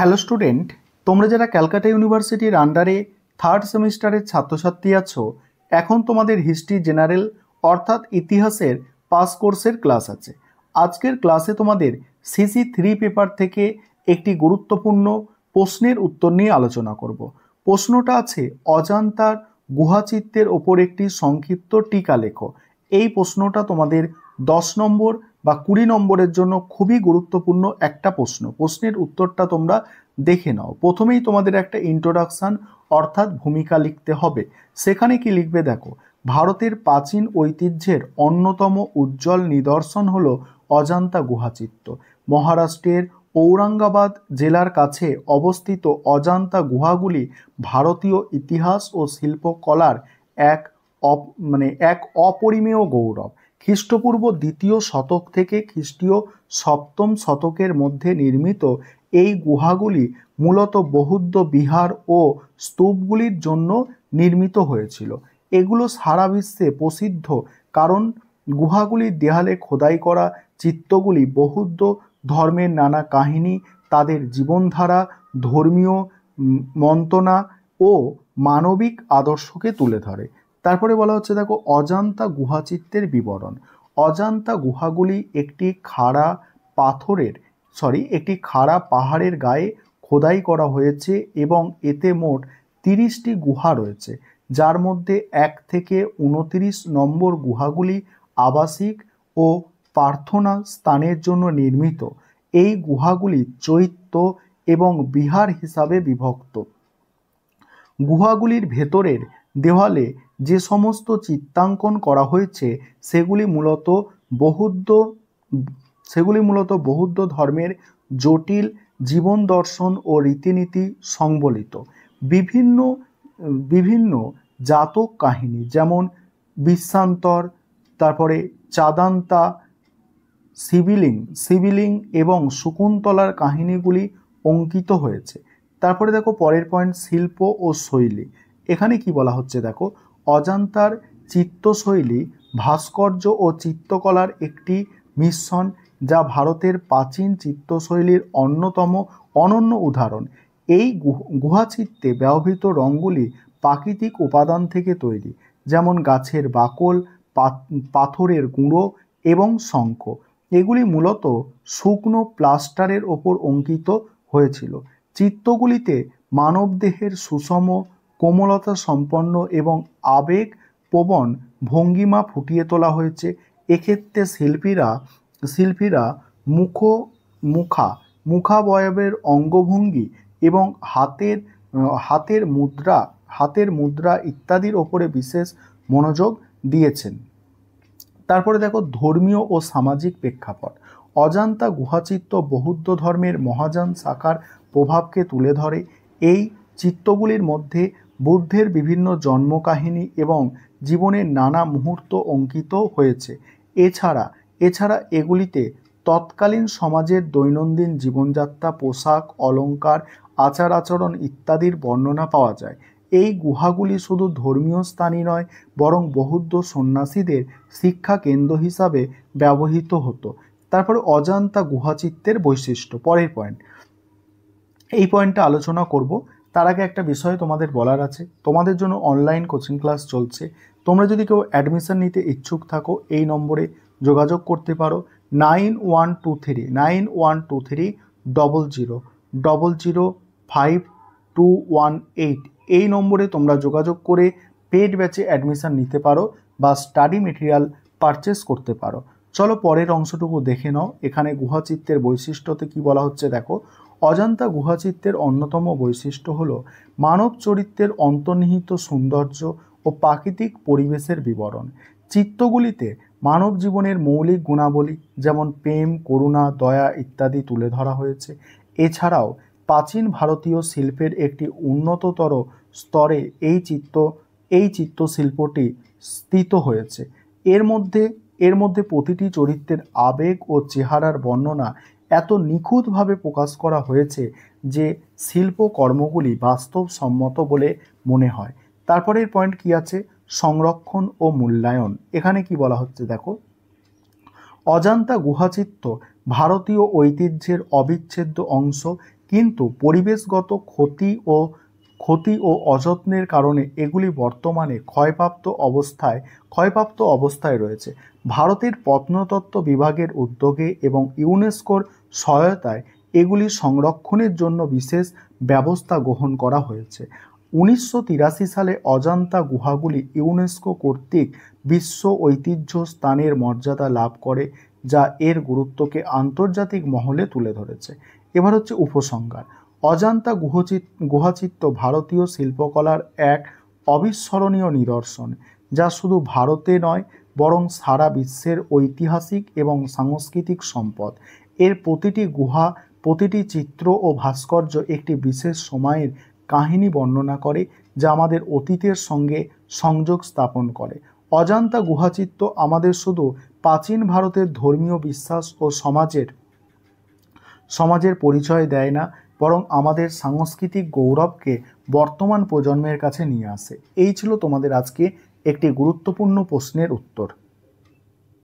Hello student, তোমরা যারা ক্যালকাটা ইউনিভার্সিটির আন্ডারে থার্ড সেমিস্টারের ছাত্রছাত্রী আছো, এখন তোমাদের হিস্ট্রি জেনারেল অর্থাৎ ইতিহাসের পাস কোর্সের ক্লাস আছে। আজকের ক্লাসে তোমাদের সিসি 3 পেপার থেকে একটি গুরুত্বপূর্ণ প্রশ্নের উত্তর নিয়ে আলোচনা করব। প্রশ্নটা আছে, অজান্তার গুহাচিত্রের ওপর একটি সংক্ষিপ্ত টিকা লেখো। এই প্রশ্নটা তোমাদের 10 নম্বর বা 20 নম্বরের জন্য খুবই গুরুত্বপূর্ণ একটা প্রশ্ন। প্রশ্নের উত্তরটা তোমরা দেখে নাও। প্রথমেই তোমাদের একটা ইন্ট্রোডাকশন অর্থাৎ ভূমিকা লিখতে হবে। সেখানে কি লিখবে দেখো, ভারতের প্রাচীন ঐতিহ্যের অন্যতম উজ্জ্বল নিদর্শন হলো অজান্তা গুহাচিত্র। মহারাষ্ট্রের ঔরঙ্গাবাদ জেলার কাছে অবস্থিত অজান্তা গুহাগুলি ভারতীয় ইতিহাস ও শিল্পকলার এক এক অপরিমেয় গৌরব। খ্রিস্টপূর্ব 2য় শতক থেকে খ্রিস্টীয় 7ম শতকের মধ্যে নির্মিত এই গুহাগুলি মূলত বৌদ্ধ বিহার ও স্তূপগুলির জন্য নির্মিত হয়েছিল। এগুলো সারা বিশ্বে প্রসিদ্ধ কারণ গুহাগুলির দেয়ালে খোদাই করা চিত্রগুলি বৌদ্ধ ধর্মের নানা কাহিনী, তাদের জীবনধারা, ধর্মীয় মন্ত্রণা ও মানবিক আদর্শকে তুলে ধরে। তারপরে বলা হচ্ছে দেখো, অজান্তা গুহাচিত্রের বিবরণ। অজান্তা গুহাগুলি একটি খাড়া পাহাড়ের গায়ে খোদাই করা হয়েছে এবং এতে মোট 30টি গুহা রয়েছে, যার মধ্যে 1 থেকে 29 নম্বর গুহাগুলি আবাসিক ও প্রার্থনা স্থানের জন্য নির্মিত। এই গুহাগুলি চৈত্য এবং বিহার হিসাবে বিভক্ত। গুহাগুলির ভেতরের দেওয়ালে যে সমস্ত চিত্রাঙ্কন করা হয়েছে সেগুলি মূলত বৌদ্ধ ধর্মের জটিল জীবন দর্শন ও রীতিনীতি সংবলিত। বিভিন্ন জাতক কাহিনী যেমন বিশ্বান্তর, তারপরে চাঁদান্তা, সিবিলিং এবং শকুন্তলার কাহিনীগুলি অঙ্কিত হয়েছে। তারপরে দেখো পরের পয়েন্ট, শিল্প ও শৈলী। এখানে কি বলা হচ্ছে দেখো, অজান্তার চিত্রশৈলী ভাস্কর্য ও চিত্রকলার একটি মিশ্রণ, যা ভারতের প্রাচীন চিত্রশৈলীর অনন্য উদাহরণ। এই গুহাচিত্রে ব্যবহৃত রঙগুলি প্রাকৃতিক উপাদান থেকে তৈরি, যেমন গাছের বাকল, পাথরের গুঁড়ো এবং শঙ্খ। এগুলি মূলত শুকনো প্লাস্টারের ওপর অঙ্কিত হয়েছিল। চিত্রগুলিতে মানবদেহের সুষম, কোমলতা সম্পন্ন এবং আবেগপ্রবণ ভঙ্গিমা ফুটিয়ে তোলা হয়েছে। এক্ষেত্রে শিল্পীরা মুখাবয়বের অঙ্গভঙ্গি এবং হাতের মুদ্রা ইত্যাদির ওপরে বিশেষ মনোযোগ দিয়েছেন। তারপরে দেখো ধর্মীয় ও সামাজিক প্রেক্ষাপট। অজান্তা গুহাচিত্র বৌদ্ধ ধর্মের মহাযান শাখার প্রভাবকে তুলে ধরে। এই চিত্রগুলির মধ্যে বুদ্ধের বিভিন্ন জন্মকাহিনী এবং জীবনের নানা মুহূর্ত অঙ্কিত হয়েছে। এছাড়া এগুলিতে তৎকালীন সমাজের দৈনন্দিন জীবনযাত্রা, পোশাক, অলঙ্কার, আচার আচরণ ইত্যাদির বর্ণনা পাওয়া যায়। এই গুহাগুলি শুধু ধর্মীয় স্থানই নয়, বরং বৌদ্ধ সন্ন্যাসীদের শিক্ষা কেন্দ্র হিসাবে ব্যবহৃত হতো। তারপরে অজান্তা গুহাচিত্রের বৈশিষ্ট্য, পরের পয়েন্ট। এই পয়েন্টটা আলোচনা করব। তার আগে একটা বিষয় তোমাদের বলার আছে, তোমাদের জন্য অনলাইন কোচিং ক্লাস চলছে। তোমরা যদি কেউ অ্যাডমিশন নিতে ইচ্ছুক থাকো, এই নম্বরে যোগাযোগ করতে পারো, 912300005218। এই নম্বরে তোমরা যোগাযোগ করে পেড ব্যাচে অ্যাডমিশন নিতে পারো বা স্টাডি মেটেরিয়াল পারচেস করতে পারো। চলো পরের অংশটুকু দেখে নাও। এখানে গুহাচিত্রের বৈশিষ্ট্যতে কি বলা হচ্ছে দেখো, অজান্তা গুহাচিত্রের অন্যতম বৈশিষ্ট্য হলো মানব চরিত্রের অন্তর্নিহিত সৌন্দর্য ও প্রাকৃতিক পরিবেশের বিবরণ। চিত্রগুলিতে মানব জীবনের মৌলিক গুণাবলী যেমন প্রেম, করুণা, দয়া ইত্যাদি তুলে ধরা হয়েছে। এছাড়াও প্রাচীন ভারতীয় শিল্পের একটি উন্নততর স্তরে এই চিত্রশিল্পটি স্থিত হয়েছে। এর মধ্যে প্রতিটি চরিত্রের আবেগ ও চেহারার বর্ণনা এত নিখুঁতভাবে প্রকাশ করা হয়েছে যে শিল্পকর্মগুলি বাস্তবসম্মত বলে মনে হয়। তারপরের পয়েন্ট কি আছে, সংরক্ষণ ও মূল্যায়ন। এখানে কি বলা হচ্ছে দেখো, অজান্তা গুহাচিত্র ভারতীয় ঐতিহ্যের অবিচ্ছেদ্য অংশ। কিন্তু পরিবেশগত ক্ষতি ও অযত্নের কারণে এগুলি বর্তমানে ক্ষয়প্রাপ্ত অবস্থায় রয়েছে। ভারতের প্রত্নতত্ত্ব বিভাগের উদ্যোগে এবং ইউনেস্কোর সহায়তায় এগুলি সংরক্ষণের জন্য বিশেষ ব্যবস্থা গ্রহণ করা হয়েছে। 1983 সালে অজন্তা গুহাগুলি ইউনেস্কো কর্তৃক বিশ্ব ঐতিহ্য স্থানের মর্যাদা লাভ করে, যা এর গুরুত্বকে আন্তর্জাতিক মহলে তুলে ধরেছে। এবার হচ্ছে উপসংহার। অজন্তা গুহাচিত্র ভারতীয় শিল্পকলার এক অবিস্মরণীয় নিদর্শন, যা শুধু ভারতে নয় বরং সারা বিশ্বের ঐতিহাসিক এবং সাংস্কৃতিক সম্পদ। এর প্রতিটি গুহা, প্রতিটি চিত্র ও ভাস্কর্য একটি বিশেষ সময়ের কাহিনী বর্ণনা করে, যা আমাদের অতীতের সঙ্গে সংযোগ স্থাপন করে। অজন্তা গুহাচিত্র আমাদের শুধু প্রাচীন ভারতের ধর্মীয় বিশ্বাস ও সমাজের পরিচয় দেয় না, বরং আমাদের সাংস্কৃতিক গৌরবকে বর্তমান প্রজন্মের কাছে নিয়ে আসে। এই ছিল তোমাদের আজকে একটি গুরুত্বপূর্ণ প্রশ্নের উত্তর।